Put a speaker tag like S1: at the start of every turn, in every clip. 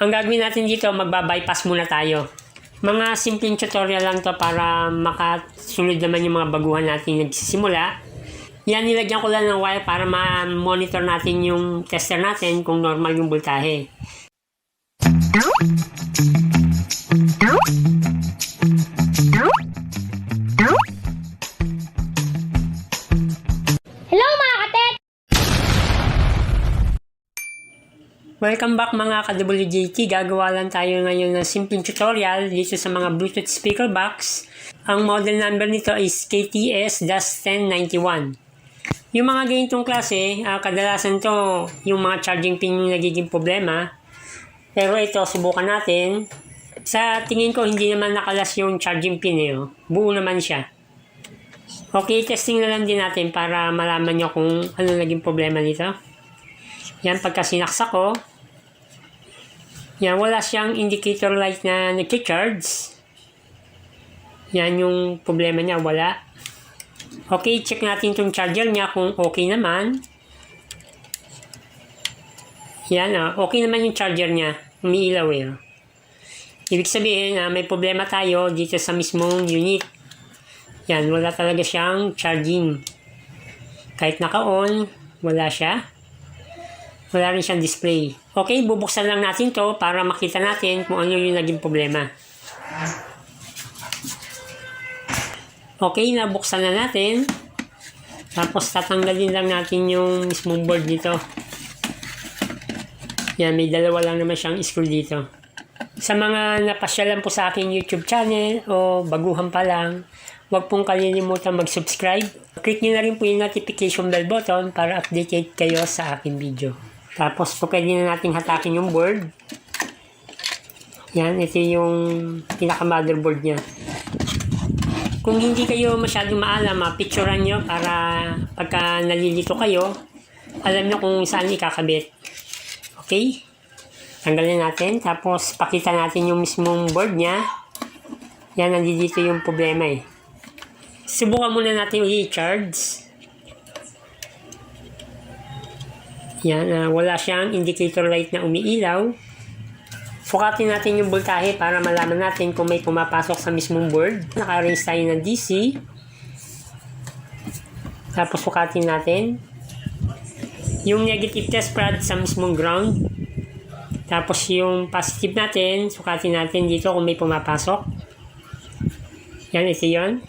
S1: Ang gagawin natin dito, magba-bypass muna tayo. Mga simpleng tutorial lang to para makasunod naman yung mga baguhan natin nagsisimula. Yan, nilagyan ko lang ng wire para ma-monitor natin yung tester natin kung normal yung voltahe.
S2: Hello mga katek!
S1: Welcome back mga ka-WJT. Gagawa lang tayo ngayon ng simpleng tutorial dito sa mga Bluetooth speaker box. Ang model number nito is KTS-1091. Yung mga ganitong klase, kadalasan to yung mga charging pin yung nagiging problema. Pero ito, subukan natin. Sa tingin ko, hindi naman nakalas yung charging pin eh. Buo naman siya. Okay, testing na lang din natin para malaman nyo kung ano naging problema nito. Yan, pagka sinaksak ko, yan, wala siyang indicator light na nag-charge. Yan yung problema niya, wala. Okay, check natin itong charger niya kung okay naman. Yan, okay naman yung charger niya. Umiilaw eh. Ibig sabihin, may problema tayo dito sa mismong unit. Yan, wala talaga siyang charging. Kahit naka-on, wala siya. Wala rin siyang display. Okay, bubuksan lang natin to para makita natin kung ano yung naging problema. Okay, nabuksan na natin. Tapos tatanggalin lang natin yung mismong board dito. Yan, may dalawa lang naman siyang screw dito. Sa mga napasyalan po sa aking YouTube channel o baguhan pa lang, huwag pong kalilimutan mag-subscribe. Click nyo na rin po yung notification bell button para updated kayo sa aking video. Tapos po pwede na natin hatakin yung board. Yan, ito yung pinaka-motherboard niya. Kung hindi kayo masyadong maalam, picturean nyo para pagka nalilito kayo, alam nyo kung saan ikakabit. Okay? Tanggalin natin. Tapos pakita natin yung mismong board niya. Yan, nandito yung problema eh. Subukan muna natin i-charge. Yan, wala siyang indicator light na umiilaw. Sukatin natin yung voltahe para malaman natin kung may pumapasok sa mismong board. Naka-range tayo ng DC. Tapos sukatin natin yung negative test prod sa mismong ground. Tapos yung positive natin, sukatin natin dito kung may pumapasok. Yan, ito yun.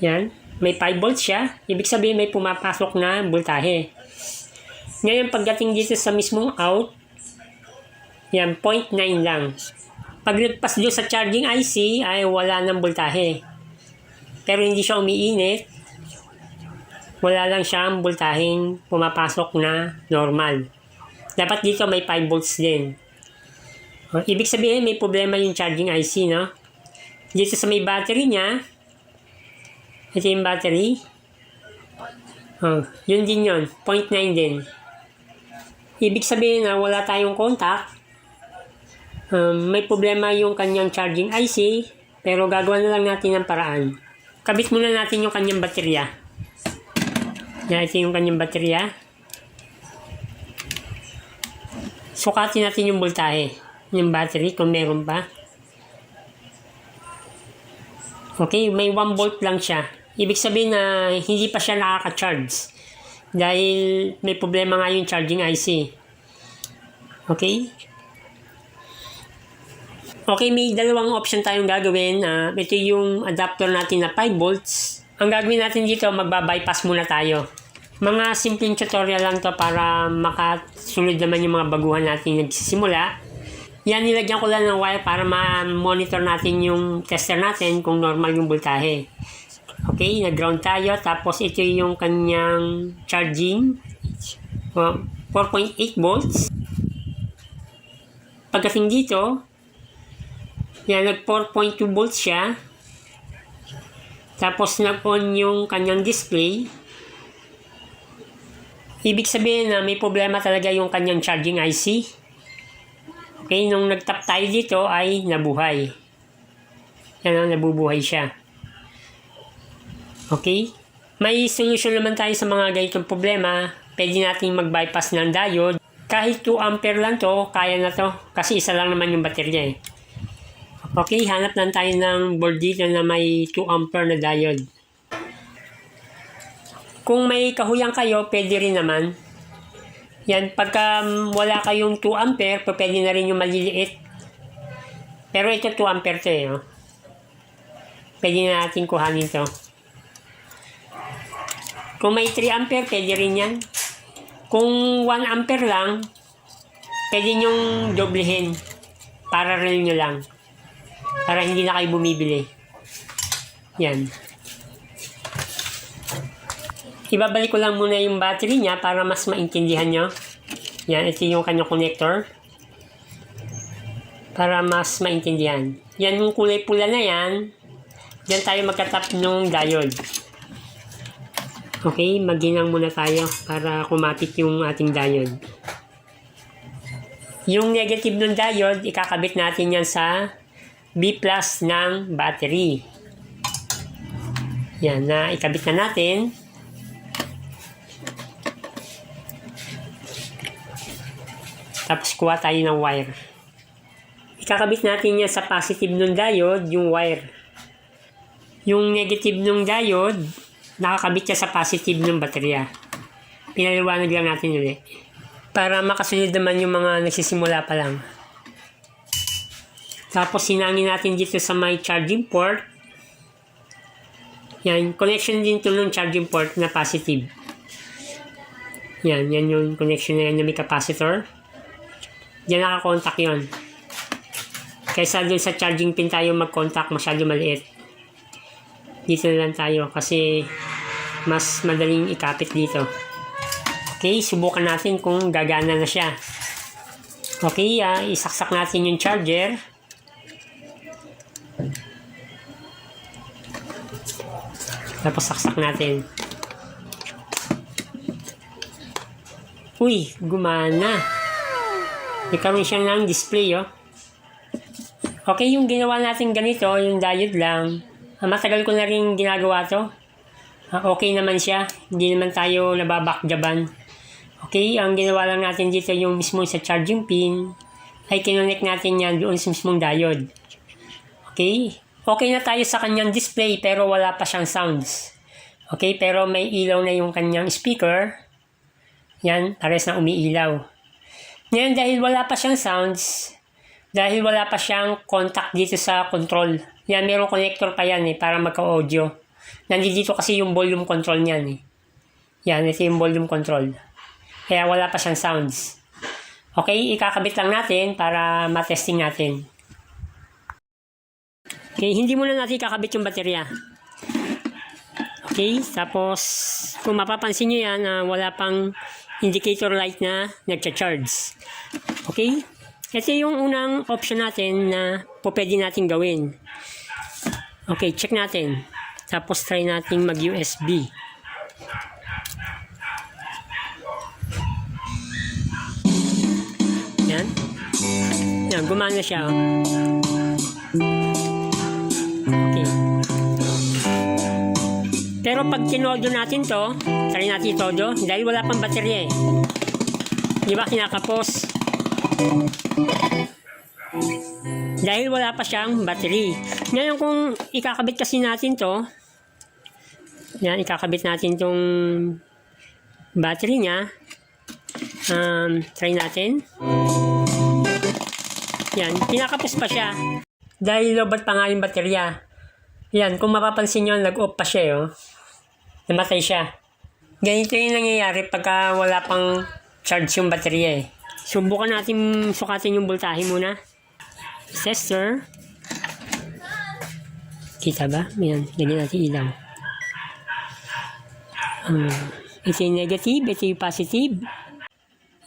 S1: Yan, may 5 volts siya. Ibig sabihin may pumapasok na voltahe. Ngayon, pagdating dito sa mismong out, yan, 0.9 lang. Pag nagpas doon sa charging IC, ay wala ng voltahe. Pero hindi siya umiinit. Wala lang siyang voltaheng pumapasok na normal. Dapat dito may 5 volts din. Ibig sabihin, may problema yung charging IC, no? Dito sa may battery niya, ito yung battery. Yun din yun, 0.9 din. Ibig sabihin na wala tayong contact. May problema yung kanyang charging IC, pero gagawa na lang natin ng paraan. Kabit muna natin yung kanyang baterya. Yan, ito yung kanyang baterya. Sukatin natin yung voltahe ng battery kung meron pa. Okay, may 1 volt lang siya. Ibig sabihin na hindi pa siya nakaka-charge. Dahil may problema nga yung charging IC. Okay? Okay, may dalawang option tayong gagawin. Ito yung adapter natin na 5 volts. Ang gagawin natin dito, magba-bypass muna tayo. Mga simpleng tutorial lang to para makasunod naman yung mga baguhan natin nagsisimula. Yan, nilagyan ko lang ng wire para ma-monitor natin yung tester natin kung normal yung voltahe. Okay, nag-ground tayo. Tapos ito yung kanyang charging. 4.8 volts. Pagdating dito, yan, nag 4.2 volts siya. Tapos nag-on yung kanyang display. Ibig sabihin na may problema talaga yung kanyang charging IC. Okay, nung nag-tap tayo dito ay nabuhay. Yan, nabubuhay siya. Okay? May solution naman tayo sa mga ganitong problema. Pwede natin mag-bypass ng diode. Kahit 2 ampere lang to, kaya na to. Kasi isa lang naman yung baterya eh. Okay, hanap lang tayo ng board dito na may 2 ampere na diode. Kung may kahuyang kayo, pwede rin naman. Yan, pagka wala kayong 2 ampere, pwede na rin yung maliliit. Pero ito 2 ampere to eh. Oh. Pwede na natin kuhanin to. Kung may 3 ampere, pwede rin yan. Kung 1 ampere lang, pwede nyong doblehin. Parallel nyo lang. Para hindi na kayo bumibili. Yan. Ibabalik ko lang muna yung battery niya para mas maintindihan nyo. Yan, ito yung kanyang connector. Para mas maintindihan. Yan yung kulay pula na yan. Diyan tayo magkatap ng diode. Okay, magginang muna tayo para kumapit yung ating diode. Yung negative ng diode, ikakabit natin yan sa B+ ng battery. Yan, na ikabit na natin. Tapos kuha tayo ng wire. Ikakabit natin yan sa positive ng diode, yung wire. Yung negative ng diode, nakakabit siya sa positive ng baterya. Pinaliwanag lang natin ulit. Para makasunod naman yung mga nagsisimula pa lang. Tapos sinangin natin dito sa may charging port. Yan, connection din to ng charging port na positive. Yan yung connection na yan na may capacitor. Diyan nakakontak yon. Kaysa dun sa charging pin tayo mag-contact, masyado maliit. Dito na lang tayo kasi mas madaling ikapit dito. Okay, subukan natin kung gagana na siya. Okay, isaksak natin yung charger. Tapos saksak natin. Uy, gumana. Nagkaroon siya ng display, oh. Okay, yung ginawa natin ganito, yung diode lang. Matagal ko na rin ginagawa to. Okay naman siya. Hindi naman tayo nababakjaban. Okay, ang ginawa lang natin dito yung mismo sa charging pin ay kinonect natin yan doon sa mismong diode. Okay? Okay na tayo sa kanyang display pero wala pa siyang sounds. Okay, pero may ilaw na yung kanyang speaker. Yan, pares na umiilaw. Ngayon, dahil wala pa siyang sounds, dahil wala pa siyang contact dito sa control. Yan, mayroong connector pa yan para magka-audio. Nandito kasi yung volume control niyan eh. Yan, ito yung volume control. Kaya wala pa siyang sounds. Okay, ikakabit lang natin para matesting natin. Okay, hindi muna natin ikakabit yung baterya. Okay, tapos kung mapapansin nyo yan, wala pang indicator light na nagcha-charge. Okay? Ito yung unang option natin na pwede natin gawin. Okay, check natin. Tapos try natin mag-USB. Yan. Yan, gumana siya. Okay. Pero pag tinodo natin to, try natin itodo, dahil wala pang baterya eh. Di ba kinakapos? Dahil wala pa siyang battery. Ngayon kung ikakabit kasi natin to, yan, ikakabit natin tong battery niya. Try natin. Yan, kinakapos pa siya. Dahil lobat pa nga yung baterya. Yan, kung mapapansin nyo, nag-off pa siya, oh. Namatay siya. Ganito yung nangyayari pagka wala pang charge yung baterya, eh. Subukan natin sukatin yung voltahe muna. Tester. Kita ba? Yan, ganyan natin ilaw. Ito yung negative, ito yung positive.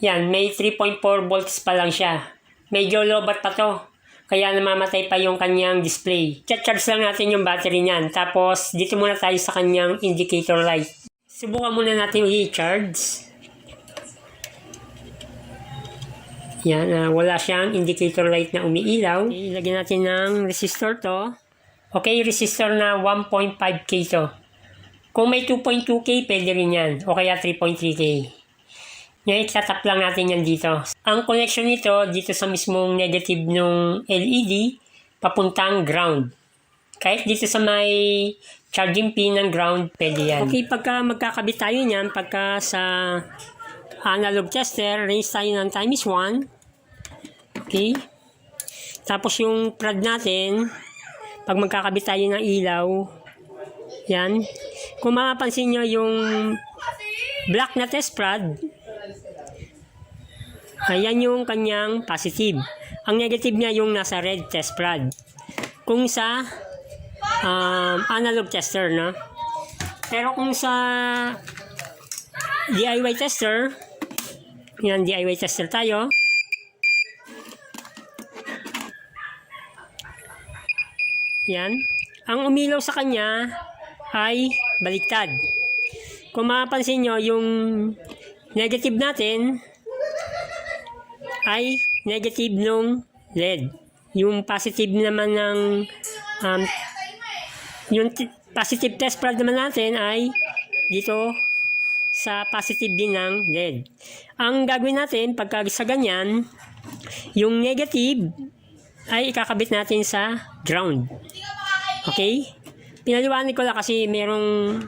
S1: Yan, may 3.4 volts pa lang siya. Medyo lobat pa to. Kaya namamatay pa yung kanyang display. Charge lang natin yung battery niyan. Tapos, dito muna tayo sa kanyang indicator light. Subukan muna natin i-charge. Yan, wala siyang indicator light na umiilaw. Okay, ilagyan natin ng resistor to. Okay, resistor na 1.5K to. Kung may 2.2K, pwede rin yan. O kaya 3.3K. Ngayon, itatap lang natin yan dito. Ang connection nito, dito sa mismong negative ng LED, papuntang ground. Kahit dito sa may charging pin ng ground, pwede yan. Okay, pagka magkakabit tayo niyan, pagka sa analog tester, range tayo ng times 1. Okay. Tapos yung prod natin, pag magkakabit tayo ng ilaw, yan. Kung mapapansin nyo yung black na test prod, ayan yung kanyang positive. Ang negative niya yung nasa red test prod. Kung sa analog tester, no? Pero kung sa DIY tester, yan, DIY tester tayo. Yan. Ang umilaw sa kanya ay baliktad. Kung mapapansin nyo, yung negative natin ay negative ng LED. Yung positive naman ng yung positive test prod naman natin ay dito sa positive din ng LED. Ang gagawin natin pagka sa ganyan, yung negative ay ikakabit natin sa ground. Okay? Pinaliwanag ko lang kasi merong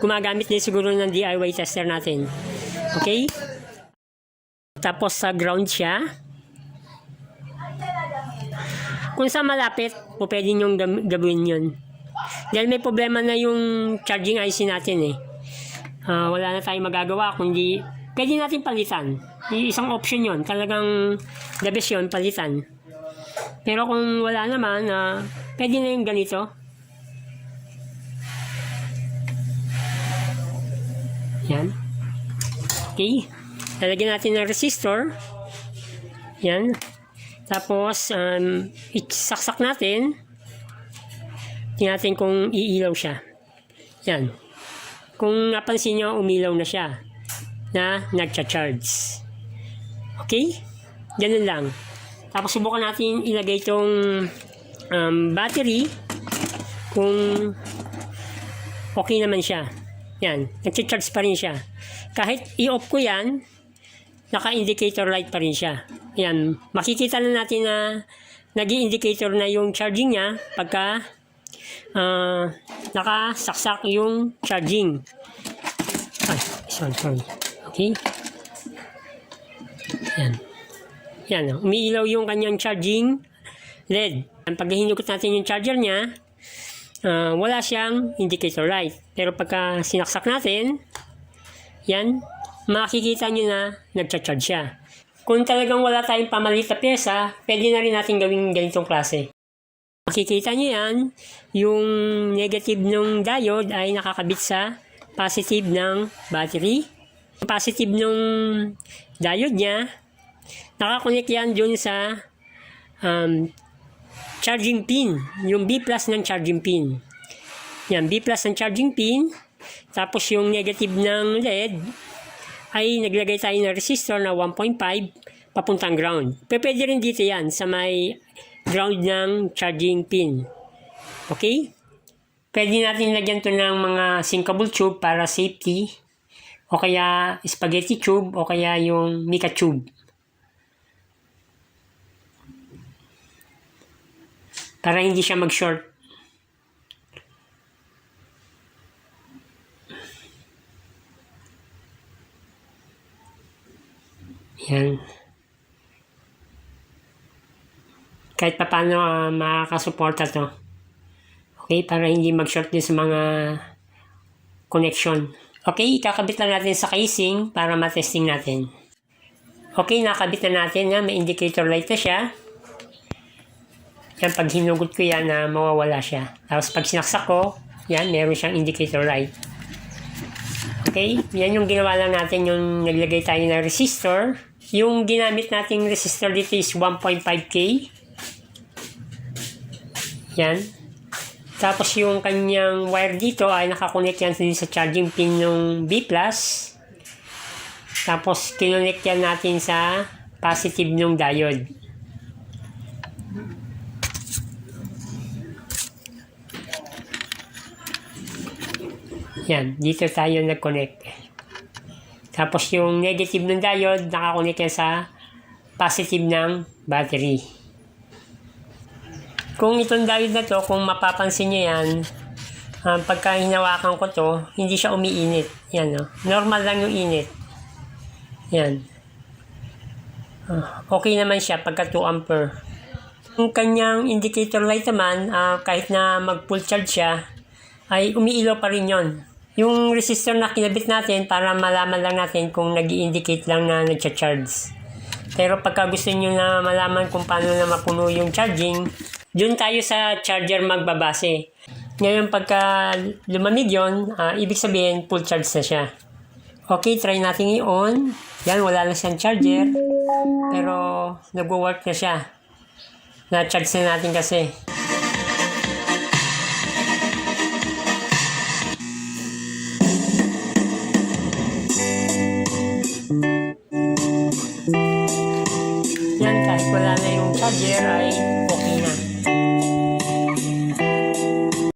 S1: gumagamit din siguro ng DIY tester natin. Okay? Tapos sa ground siya. Kung sa malapit, pwede nyo gawin yun. Dahil may problema na yung charging IC natin eh. Wala na tayong magagawa kundi pwede natin palitan. Isang option yon, talagang the best yun, palitan. Pero kung wala naman, pwede na yung ganito. Yan. Okay. Lalagyan natin ng resistor. Yan. Tapos, isaksak natin. Tingnan natin kung iilaw siya. Yan. Kung napansin nyo, umilaw na siya. Na nagcha-charge. Okay? Ganun lang. Tapos, subukan natin ilagay itong battery kung okay naman siya. Yan. Nagcha-charge pa rin siya. Kahit i-off ko yan, naka-indicator light pa rin siya. Yan. Makikita na natin na nag-i-indicator na yung charging niya pagka nakasaksak yung charging. Ay, sorry. Okay. Yan. Yan. Umiilaw yung kanyang charging LED. Pag hinugot natin yung charger niya, wala siyang indicator light. Pero pagka sinaksak natin, yan, makikita nyo na nagcha-charge siya. Kung talagang wala tayong pamalit na pyesa, pwede na rin natin gawing ganitong klase. Makikita nyo yan, yung negative ng diode ay nakakabit sa positive ng battery. Yung positive ng diode niya, nakakonect yan dun sa charging pin, yung B+ ng charging pin. Yan, B+ ng charging pin. Tapos yung negative ng LED ay naglagay tayo ng resistor na 1.5 papuntang ground. Pwede rin dito yan sa may ground ng charging pin. Okay? Pwede natin lagyan to ng mga sinkable tube para safety, o kaya spaghetti tube, o kaya yung mica tube. Para hindi siya mag-short. Yan. Kahit pa paano makakasuporta to. Okay, para hindi mag-short din sa mga connection. Okay, ikakabit lang natin sa casing para matesting natin. Okay, nakabit na natin. May indicator light na siya. Yan, pag hinugot ko yan, mawawala siya. Tapos pag sinaksak ko, yan, meron siyang indicator light. Okay, yan yung ginawa lang natin, yung naglagay tayo ng resistor. Yung ginamit nating resistor dito is 1.5K. Yan. Tapos yung kanyang wire dito ay nakakonect yan sa charging pin ng B+. Tapos kinonect yan natin sa positive ng diode. Yan, dito tayo nag-connect. Tapos yung negative ng diode, nakakunik yan sa positive ng battery. Kung itong diode na to, kung mapapansin nyo yan, pagka hinawakan ko to, hindi siya umiinit. Yan, no? Normal lang yung init. Yan. Okay naman siya pagka 2 ampere. Yung kanyang indicator light naman, kahit na mag full charge siya, ay umiilaw pa rin yon. Yung resistor na kinabit natin para malaman lang natin kung nag-i-indicate lang na nag-charge. Pero pagka gusto nyo na malaman kung paano na mapuno yung charging, dun tayo sa charger magbabase. Ngayon pagka lumamig yun, ibig sabihin full charge na siya. Okay, try natin i-on. Yan, wala na siyang charger. Pero nagwo-work na siya. Na-charge na natin kasi. Yan, kahit wala na yung charger ay okay na.